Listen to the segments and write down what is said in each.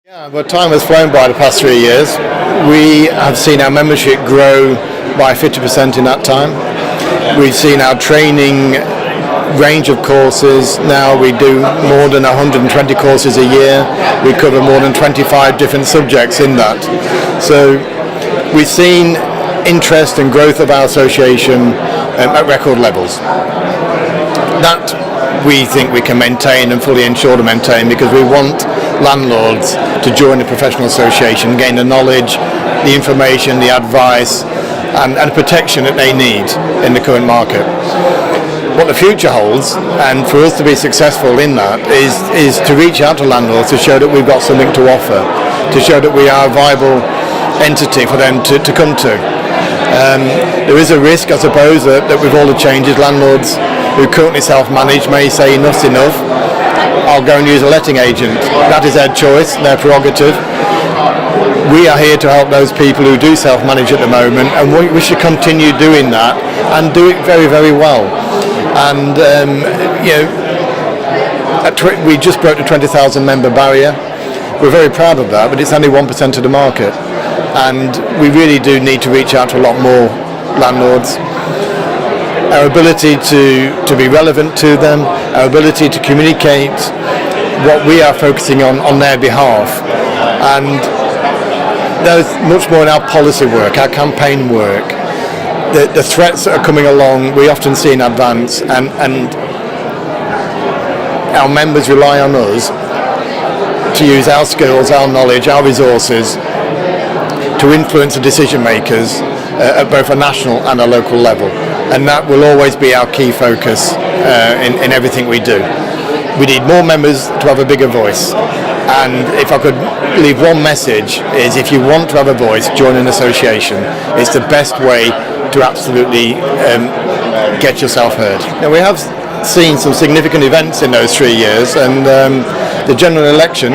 Yeah, well, time has flown by the past 3 years. We have seen our membership grow by 50% in that time. We've seen our training range of courses. Now we do more than 120 courses a year. We cover more than 25 different subjects in that. So we've seen interest and growth of our association at record levels. That we think we can maintain and fully ensure to maintain, because we want landlords to join the professional association, gain the knowledge, the information, the advice and protection that they need in the current market. What the future holds, and for us to be successful in that, is to reach out to landlords to show that we've got something to offer, to show that we are a viable entity for them to come to. There is a risk, I suppose, that with all the changes, landlords who currently self-manage may say enough's enough, I'll go and use a letting agent. That is their choice, their prerogative. We are here to help those people who do self-manage at the moment, and we should continue doing that and do it very, very well. And we just broke the 20,000 member barrier. We're very proud of that, but it's only 1% of the market, and we really do need to reach out to a lot more landlords. Our ability to be relevant to them, our ability to communicate what we are focusing on their behalf, and there's much more in our policy work, our campaign work. The threats that are coming along, we often see in advance, and our members rely on us to use our skills, our knowledge, our resources to influence the decision makers at both a national and a local level. And that will always be our key focus in everything we do. We need more members to have a bigger voice. And if I could leave one message, is if you want to have a voice, join an association. It's the best way to absolutely get yourself heard. Now, we have seen some significant events in those 3 years, and the general election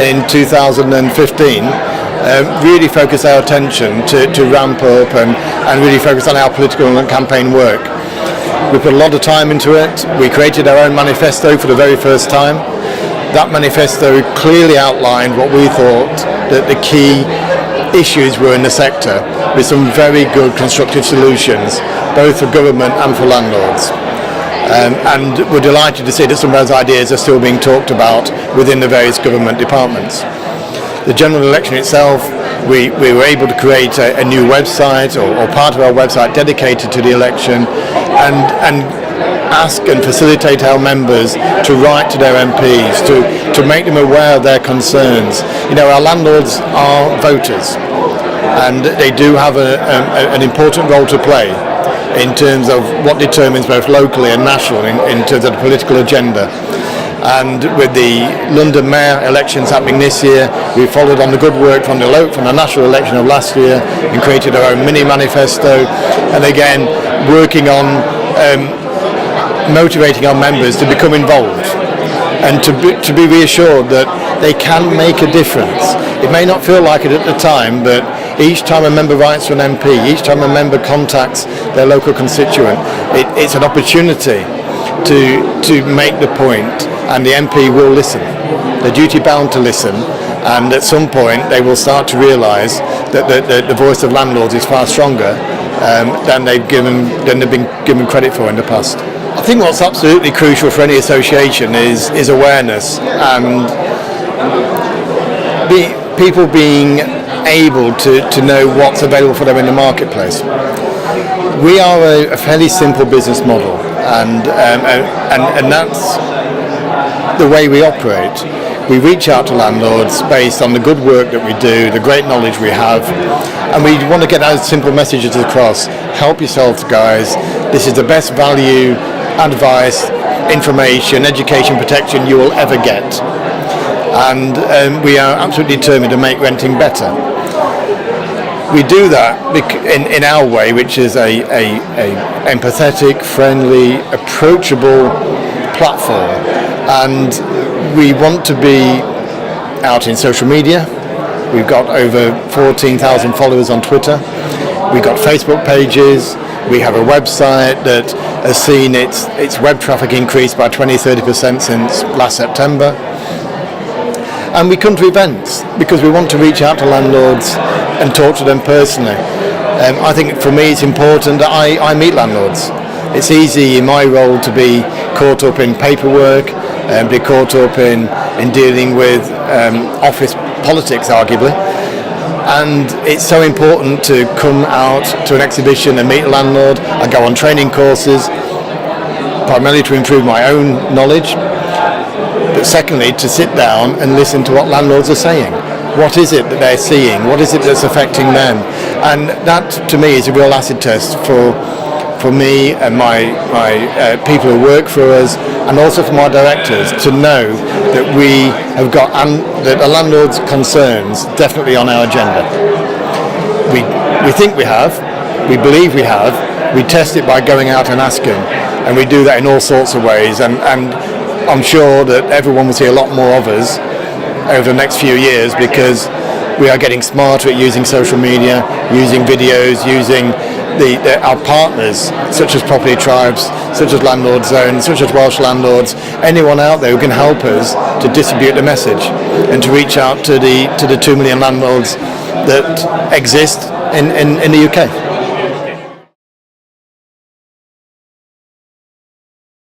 in 2015 really focused our attention to ramp up and really focus on our political and campaign work. We put a lot of time into it. We created our own manifesto for the very first time. That manifesto clearly outlined what we thought that the key issues were in the sector, with some very good constructive solutions, both for government and for landlords. And we're delighted to see that some of those ideas are still being talked about within the various government departments. The general election itself, we were able to create a new website or part of our website dedicated to the election, and ask and facilitate our members to write to their MPs, to make them aware of their concerns. You know, our landlords are voters, and they do have an important role to play in terms of what determines both locally and nationally in terms of the political agenda. And with the London Mayor elections happening this year, we followed on the good work from the national election of last year and created our own mini manifesto, and again working on motivating our members to become involved and to be reassured that they can make a difference. It may not feel like it at the time, but each time a member writes to an MP, each time a member contacts their local constituent, it's an opportunity to make the point, and the MP will listen. They're duty bound to listen, and at some point they will start to realise that the voice of landlords is far stronger than they've been given credit for in the past. I think what's absolutely crucial for any association is awareness, and people being able to know what's available for them in the marketplace. We are a fairly simple business model, and that's the way we operate. We reach out to landlords based on the good work that we do, the great knowledge we have, and we want to get those simple messages across. Help yourselves, guys. This is the best value, advice, information, education, protection you will ever get. And we are absolutely determined to make renting better. We do that in our way, which is a empathetic, friendly, approachable platform, and we want to be out in social media. We've got over 14,000 followers on Twitter. We've got Facebook pages. We have a website that has seen its web traffic increase by 20-30% since last September. And we come to events because we want to reach out to landlords and talk to them personally. I think for me it's important that I meet landlords. It's easy in my role to be caught up in paperwork and be caught up in dealing with office politics, arguably. And it's so important to come out to an exhibition and meet a landlord. I go on training courses, primarily to improve my own knowledge, but secondly to sit down and listen to what landlords are saying. What is it that they're seeing? What is it that's affecting them? And that to me is a real acid test for me and my people who work for us, and also for my directors, to know that we have got that the landlord's concerns definitely on our agenda. We think we have, we believe we have, we test it by going out and asking, and we do that in all sorts of ways, and I'm sure that everyone will see a lot more of us over the next few years, because we are getting smarter at using social media, using videos, using our partners, such as Property Tribes, such as Landlord Zones, such as Welsh Landlords, anyone out there who can help us to distribute the message and to reach out to the 2 million landlords that exist in the UK.